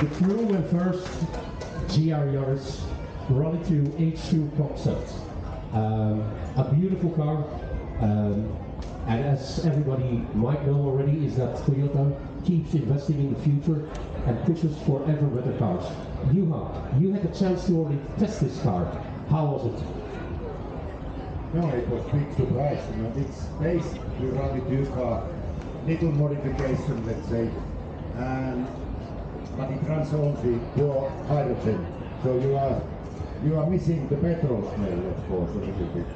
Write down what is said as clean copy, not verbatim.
The crew went first, GR Rally 2 H2 concept. A beautiful car, and as everybody might know already, is that Toyota keeps investing in the future and pushes for ever better cars. Juha, you had the chance to already test this car. How was it? No, it was a big surprise. You know, it's basically Rally 2 car, little modification, let's say, but it runs only pure hydrogen. So you are missing the petrol smell, of course, a little bit.